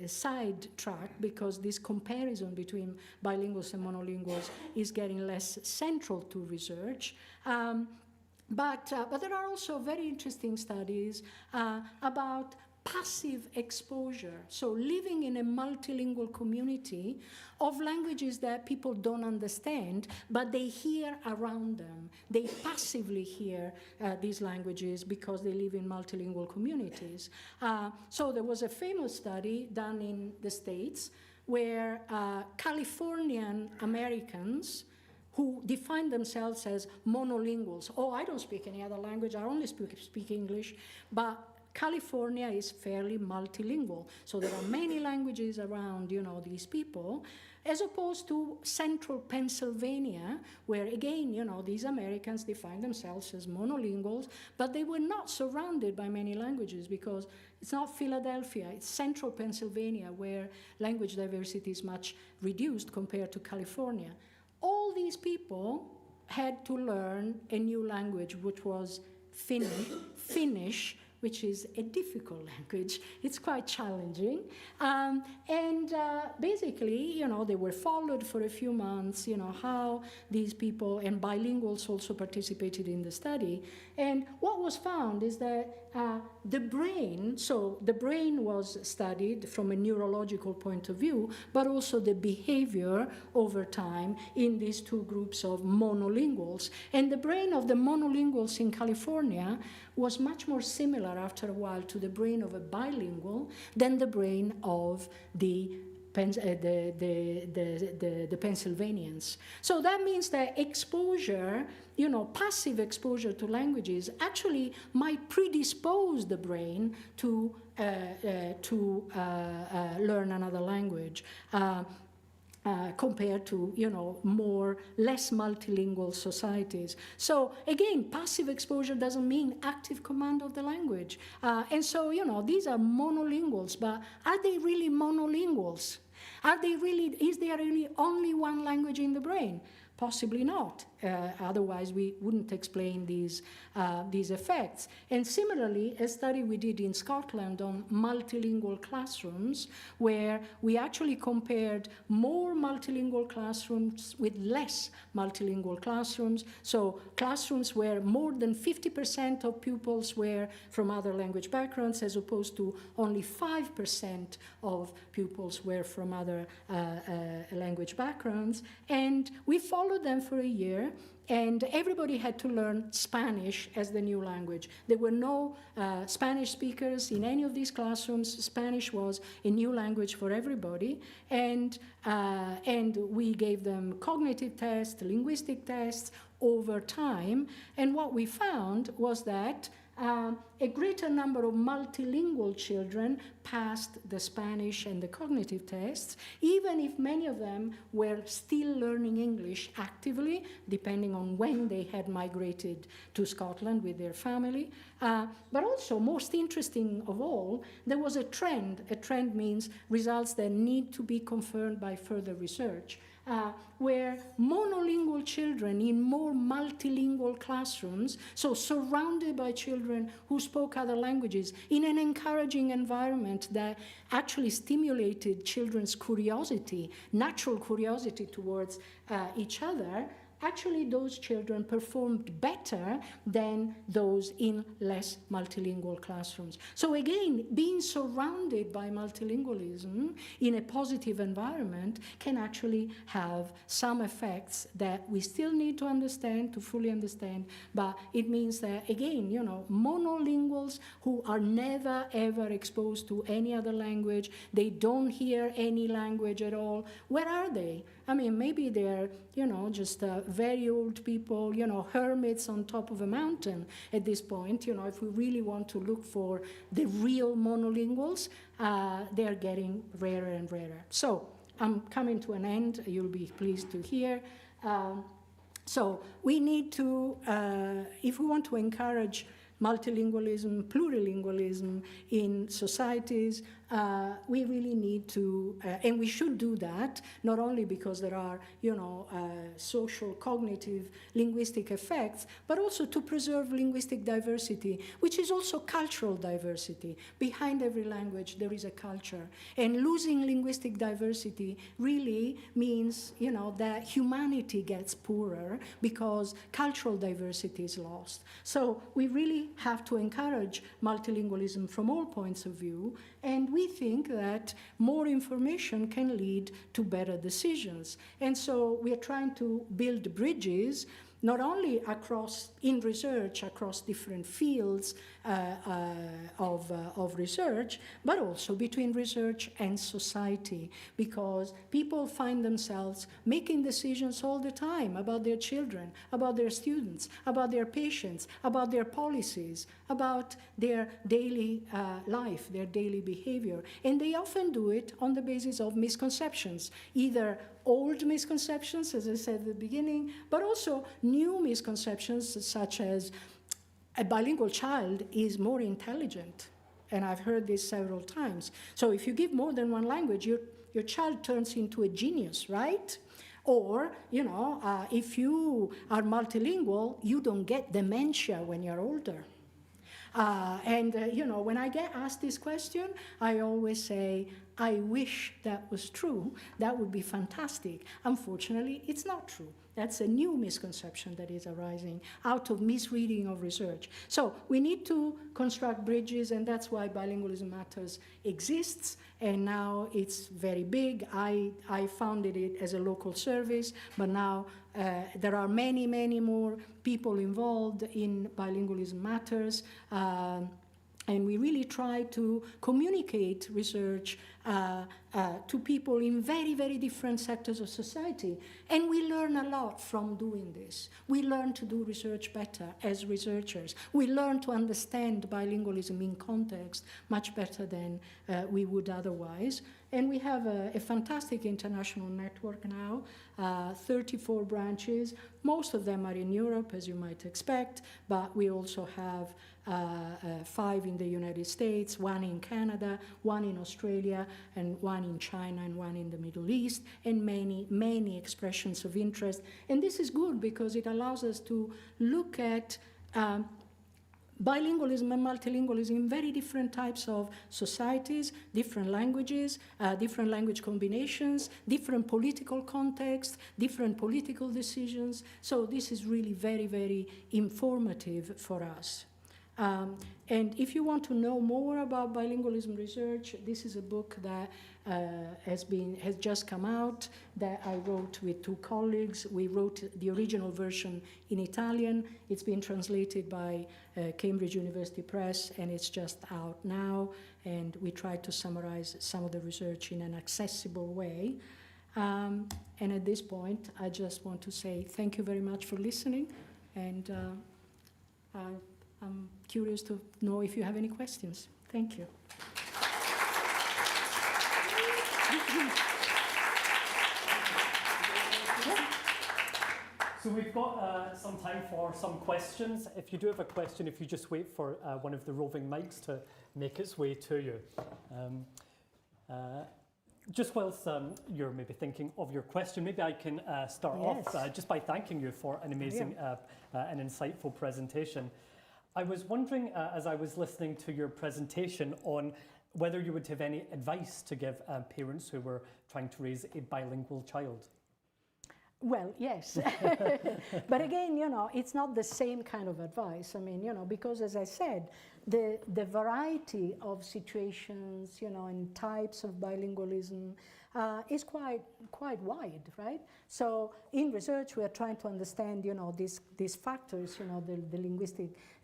sidetracked because this comparison between bilinguals and monolinguals is getting less central to research. But there are also very interesting studies about passive exposure, so living in a multilingual community of languages that people don't understand, but they hear around them. They passively hear these languages because they live in multilingual communities. So there was a famous study done in the States where Californian Americans who define themselves as monolinguals. Oh, I don't speak any other language, I only speak English, but California is fairly multilingual, so there are many languages around, these people, as opposed to central Pennsylvania, where again, these Americans define themselves as monolinguals, but they were not surrounded by many languages because it's not Philadelphia, it's central Pennsylvania, where language diversity is much reduced compared to California. All these people had to learn a new language, which was Finnish, which is a difficult language. It's quite challenging. Basically, they were followed for a few months, how these people, and bilinguals also participated in the study. And what was found is that the brain was studied from a neurological point of view, but also the behavior over time in these two groups of monolinguals. And the brain of the monolinguals in California was much more similar after a while to the brain of a bilingual than the brain of the Pennsylvanians. So that means that exposure, passive exposure to languages actually might predispose the brain to learn another language. Compared to, less multilingual societies. So again, passive exposure doesn't mean active command of the language. And so, these are monolinguals, but are they really monolinguals? Is there really only one language in the brain? Possibly not. otherwise we wouldn't explain these effects. And similarly, a study we did in Scotland on multilingual classrooms, where we actually compared more multilingual classrooms with less multilingual classrooms. So classrooms where more than 50% of pupils were from other language backgrounds, as opposed to only 5% of pupils were from other language backgrounds. And we followed them for a year, and everybody had to learn Spanish as the new language. There were no Spanish speakers in any of these classrooms. Spanish was a new language for everybody, and we gave them cognitive tests, linguistic tests over time, and what we found was that a greater number of multilingual children passed the Spanish and the cognitive tests, even if many of them were still learning English actively, depending on when they had migrated to Scotland with their family. But also, most interesting of all, there was a trend. A trend means results that need to be confirmed by further research. Where monolingual children in more multilingual classrooms, so surrounded by children who spoke other languages, in an encouraging environment that actually stimulated children's curiosity, natural curiosity towards each other, actually those children performed better than those in less multilingual classrooms. So again, being surrounded by multilingualism in a positive environment can actually have some effects that we still need to understand, to fully understand, but it means that, again, you know, monolinguals who are never ever exposed to any other language, they don't hear any language at all, where are they? I mean, maybe they're, you know, just very old people, you know, hermits on top of a mountain at this point. You know, if we really want to look for the real monolinguals, they're getting rarer and rarer. So I'm coming to an end, you'll be pleased to hear. So we need to, if we want to encourage multilingualism, plurilingualism in societies, we really need to, and we should do that, not only because there are, you know, social, cognitive, linguistic effects, but also to preserve linguistic diversity, which is also cultural diversity. Behind every language, there is a culture. And losing linguistic diversity really means, you know, that humanity gets poorer because cultural diversity is lost. So we really have to encourage multilingualism from all points of view, and we think that more information can lead to better decisions. And so we are trying to build bridges, not only across, in research, across different fields of research, but also between research and society, because people find themselves making decisions all the time about their children, about their students, about their patients, about their policies, about their daily life, their daily behavior. And they often do it on the basis of misconceptions, either old misconceptions, as I said at the beginning, but also new misconceptions, such as a bilingual child is more intelligent. And I've heard this several times. So if you give more than one language, your child turns into a genius, right? Or, you know, if you are multilingual, you don't get dementia when you're older. You know, when I get asked this question, I always say, I wish that was true. That would be fantastic. Unfortunately, it's not true. That's a new misconception that is arising out of misreading of research. So we need to construct bridges, and that's why Bilingualism Matters exists, and now it's very big. I founded it as a local service, but now there are many, many more people involved in Bilingualism Matters. And we really try to communicate research to people in very, very different sectors of society. And we learn a lot from doing this. We learn to do research better as researchers. We learn to understand bilingualism in context much better than we would otherwise. And we have a fantastic international network now, 34 branches. Most of them are in Europe, as you might expect, but we also have 5 in the United States, 1 in Canada, 1 in Australia, and one in China and one in the Middle East, and many, many expressions of interest. And this is good because it allows us to look at bilingualism and multilingualism in very different types of societies, different languages, different language combinations, different political contexts, different political decisions. So this is really very, very informative for us. And if you want to know more about bilingualism research, this is a book that has just come out that I wrote with two colleagues. We wrote the original version in Italian. It's been translated by Cambridge University Press, and it's just out now. And we tried to summarize some of the research in an accessible way. And at this point, I just want to say thank you very much for listening. And I'm curious to know if you have any questions. Thank you. So we've got some time for some questions. If you do have a question, if you just wait for one of the roving mics to make its way to you. Just whilst you're maybe thinking of your question, maybe I can start off just by thanking you for an amazing and insightful presentation. I was wondering, as I was listening to your presentation, on whether you would have any advice to give parents who were trying to raise a bilingual child. Well, yes. But again, you know, it's not the same kind of advice. I mean, you know, because as I said, the variety of situations, you know, and types of bilingualism is quite wide, right? So in research, we are trying to understand, you know, these factors, you know,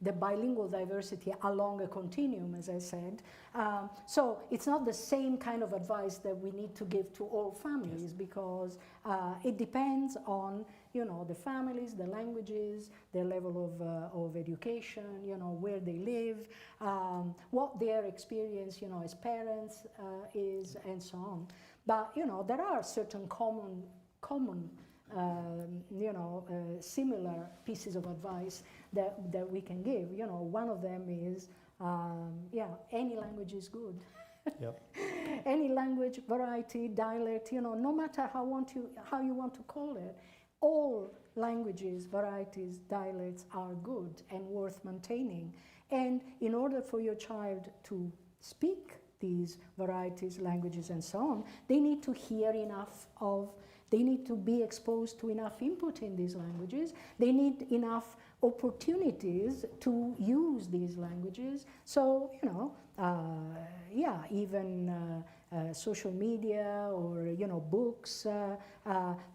the bilingual diversity along a continuum, as I said. So it's not the same kind of advice that we need to give to all families, because it depends on, you know, the families, the languages, their level of education, you know, where they live, what their experience, you know, as parents is, and so on. But, you know, there are certain common you know, similar pieces of advice that we can give. You know, one of them is, any language is good. Yep. Any language, variety, dialect, you know, no matter how you want to call it, all languages, varieties, dialects are good and worth maintaining. And in order for your child to speak these varieties, languages, and so on, they need to hear enough they need to be exposed to enough input in these languages. They need enough opportunities to use these languages. So, you know, even social media or, you know, books,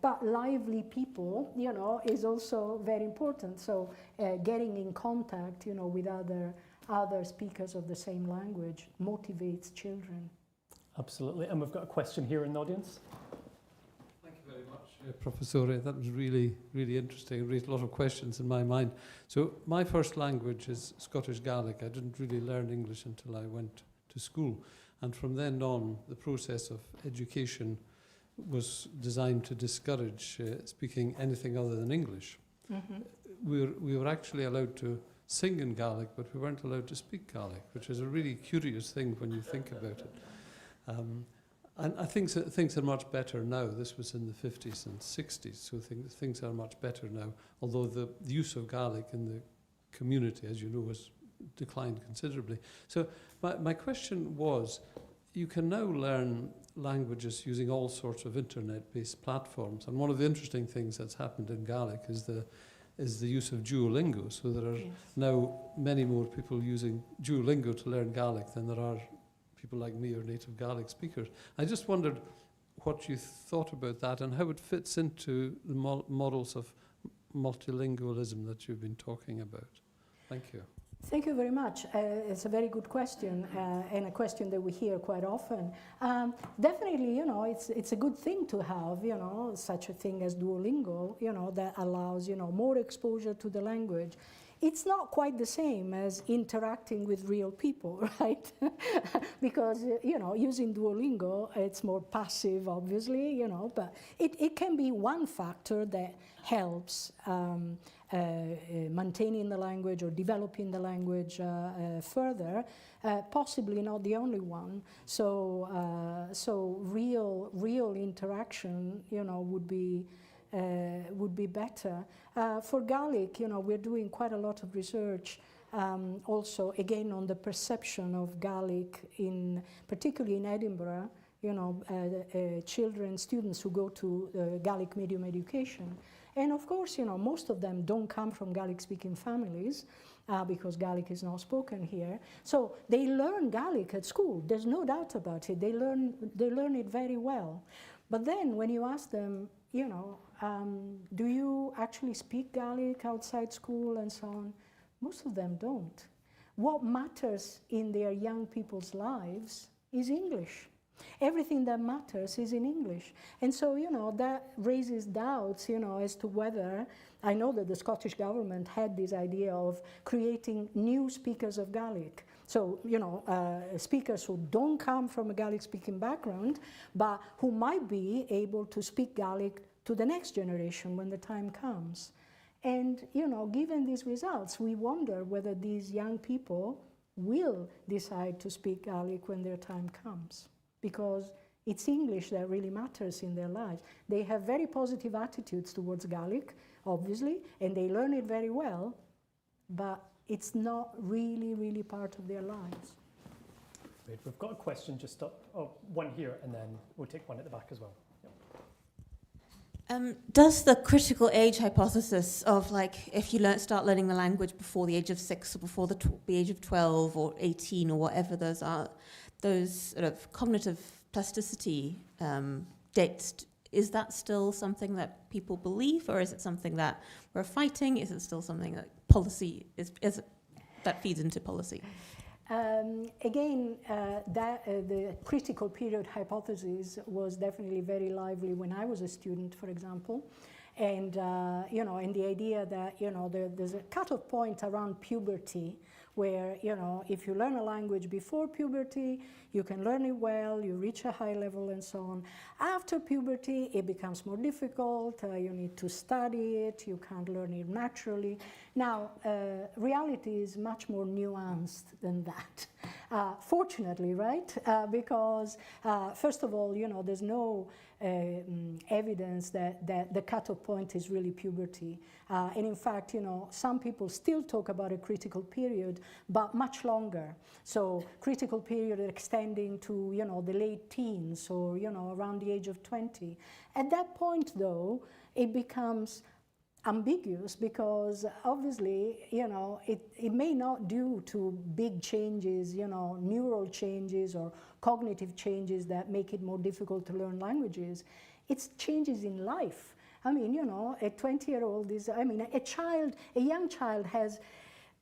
but lively people, you know, is also very important. So getting in contact, you know, with other speakers of the same language motivates children. Absolutely. And we've got a question here in the audience. Thank you very much, Professore. That was really, really interesting. It raised a lot of questions in my mind. So my first language is Scottish Gaelic. I didn't really learn English until I went to school. And from then on, the process of education was designed to discourage speaking anything other than English. Mm-hmm. We were actually allowed to sing in Gaelic, but we weren't allowed to speak Gaelic, which is a really curious thing when you think about it. And I think things are much better now. This was in the 50s and 60s, so things are much better now, although the use of Gaelic in the community, as you know, has declined considerably. So my question was, you can now learn languages using all sorts of internet-based platforms, and one of the interesting things that's happened in Gaelic is the use of Duolingo. So there are now many more people using Duolingo to learn Gaelic than there are people like me or native Gaelic speakers. I just wondered what you thought about that and how it fits into the models of multilingualism that you've been talking about. Thank you. Thank you very much. It's a very good question, and a question that we hear quite often. Definitely, you know, it's a good thing to have, you know, such a thing as Duolingo, you know, that allows, you know, more exposure to the language. it's not quite the same as interacting with real people, right? Because, using Duolingo, it's more passive, obviously, but it can be one factor that helps maintaining the language or developing the language further, possibly not the only one. So real interaction, would be better. For Gaelic, we're doing quite a lot of research also, again, on the perception of Gaelic, particularly in Edinburgh, students who go to Gaelic medium education. And of course, most of them don't come from Gaelic-speaking families because Gaelic is not spoken here. So they learn Gaelic at school. There's no doubt about it. They learn it very well. But then when you ask them, do you actually speak Gaelic outside school and so on? Most of them don't. What matters in their young people's lives is English. Everything that matters is in English. And so, that raises doubts, as to whether, I know that the Scottish government had this idea of creating new speakers of Gaelic. So, speakers who don't come from a Gaelic-speaking background, but who might be able to speak Gaelic to the next generation when the time comes. And, given these results, we wonder whether these young people will decide to speak Gaelic when their time comes, because it's English that really matters in their lives. They have very positive attitudes towards Gaelic, obviously, and they learn it very well, but it's not really part of their lives. Great. We've got a question just up, one here, and then we'll take one at the back as well. Does the critical age hypothesis of, if you start learning the language before the age of 6 or before the age of 12 or 18 or whatever those are, those sort of cognitive plasticity dates, is that still something that people believe, or is it something that we're fighting? Is it still something that policy that feeds into policy? The critical period hypothesis was definitely very lively when I was a student, for example. And, and the idea that, there's a cutoff point around puberty where, if you learn a language before puberty, you can learn it well, you reach a high level and so on. After puberty, it becomes more difficult, you need to study it, you can't learn it naturally. Now, reality is much more nuanced than that. Fortunately, right? Because, first of all, there's no evidence that the cutoff point is really puberty. And in fact, some people still talk about a critical period, but much longer. So critical period extending to, the late teens or, around the age of 20. At that point, though, it becomes ambiguous because obviously, it may not due to big changes, neural changes or cognitive changes that make it more difficult to learn languages. It's changes in life. I mean, a 20-year-old is, a young child has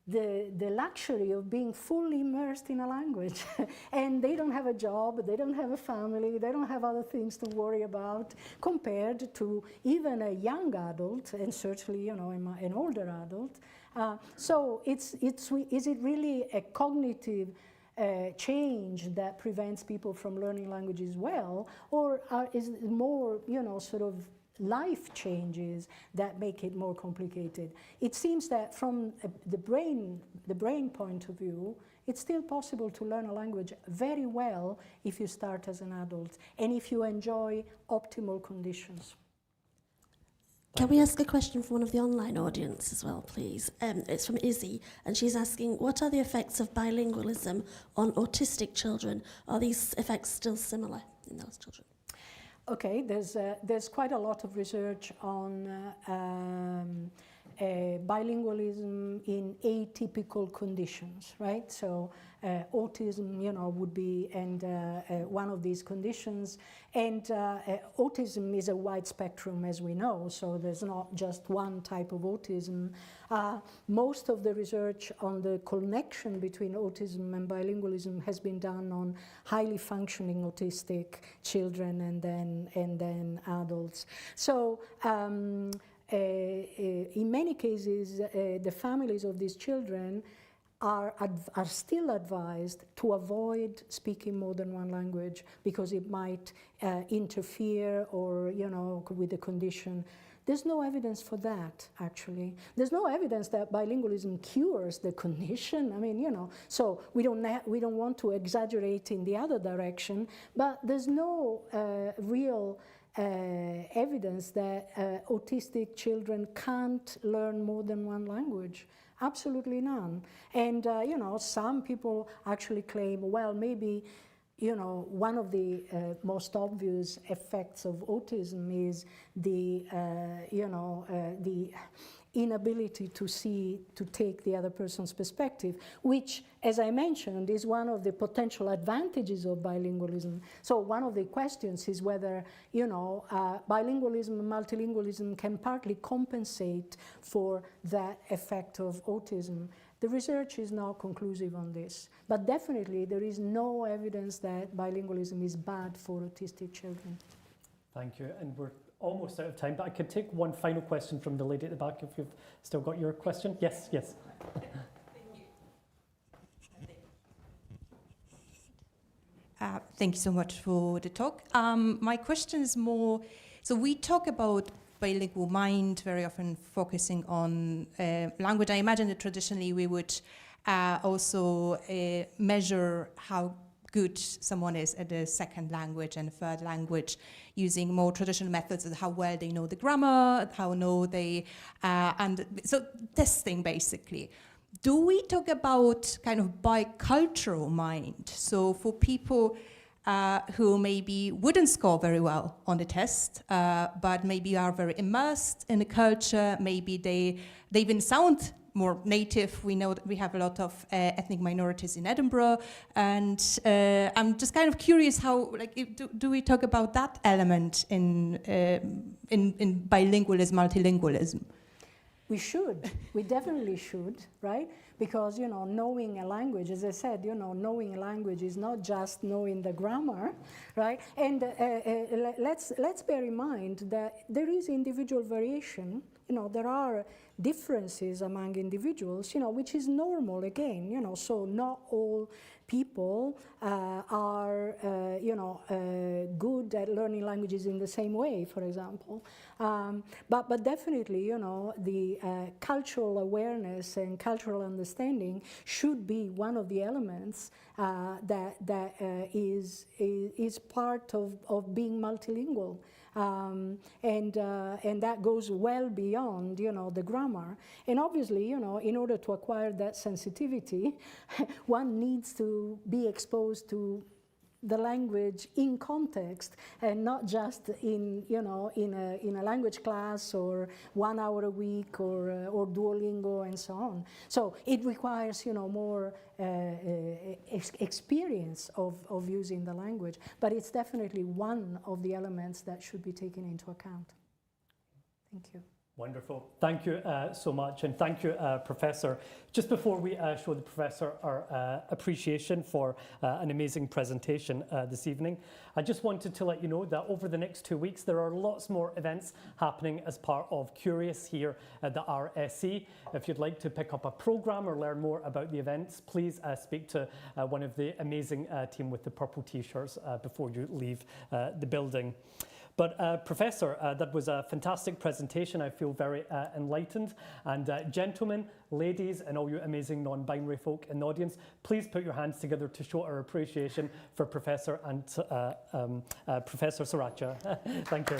the luxury of being fully immersed in a language. And they don't have a job, they don't have a family, they don't have other things to worry about compared to even a young adult and certainly, an older adult. So is it really a cognitive change that prevents people from learning languages well, or is it more, sort of life changes that make it more complicated? It seems that from the brain point of view, it's still possible to learn a language very well if you start as an adult and if you enjoy optimal conditions. Can we ask a question from one of the online audience as well, please? It's from Izzy, and she's asking, what are the effects of bilingualism on autistic children? Are these effects still similar in those children? Okay, there's quite a lot of research on bilingualism in atypical conditions, right? So autism, would be one of these conditions. And autism is a wide spectrum, as we know, so there's not just one type of autism. Most of the research on the connection between autism and bilingualism has been done on highly functioning autistic children and then adults. So in many cases, the families of these children are still advised to avoid speaking more than one language because it might interfere or, with the condition. There's no evidence for that, actually. There's no evidence that bilingualism cures the condition. I mean, so we don't want to exaggerate in the other direction, but there's no real evidence that autistic children can't learn more than one language. Absolutely none. And, some people actually claim, well, maybe, one of the most obvious effects of autism is the, the inability to take the other person's perspective, which, as I mentioned, is one of the potential advantages of bilingualism. So one of the questions is whether, bilingualism and multilingualism can partly compensate for that effect of autism. The research is not conclusive on this, but definitely there is no evidence that bilingualism is bad for autistic children. Thank you, and we're almost out of time, but I could take one final question from the lady at the back if you've still got your question. Yes. Thank you so much for the talk. My question is more, so we talk about bilingual mind, very often focusing on language. I imagine that traditionally we would also measure how good someone is at a second language and a third language using more traditional methods of how well they know the grammar, how know they, and so testing basically. Do we talk about kind of bicultural mind? So for people who maybe wouldn't score very well on the test, but maybe are very immersed in the culture, maybe they even sound more native. We know that we have a lot of ethnic minorities in Edinburgh, and I'm just kind of curious how, do we talk about that element in bilingualism, multilingualism? We should. We definitely should, right? Because, knowing a language, as I said, knowing a language is not just knowing the grammar, right? And let's bear in mind that there is individual variation. There are differences among individuals, which is normal again, so not all people are, good at learning languages in the same way, for example. But definitely, the cultural awareness and cultural understanding should be one of the elements that is part of being multilingual. And that goes well beyond, the grammar. And obviously, in order to acquire that sensitivity, one needs to be exposed to the language in context and not just in a language class or 1 hour a week or Duolingo and so on. So it requires more experience of using the language, but it's definitely one of the elements that should be taken into account. Thank you. Wonderful. Thank you so much, and thank you, Professor. Just before we show the Professor our appreciation for an amazing presentation this evening, I just wanted to let you know that over the next 2 weeks there are lots more events happening as part of Curious here at the RSC. If you'd like to pick up a programme or learn more about the events, please speak to one of the amazing team with the purple t-shirts before you leave the building. But Professor, that was a fantastic presentation. I feel very enlightened. And gentlemen, ladies, and all you amazing non-binary folk in the audience, please put your hands together to show our appreciation for Professor Sorace. Thank you.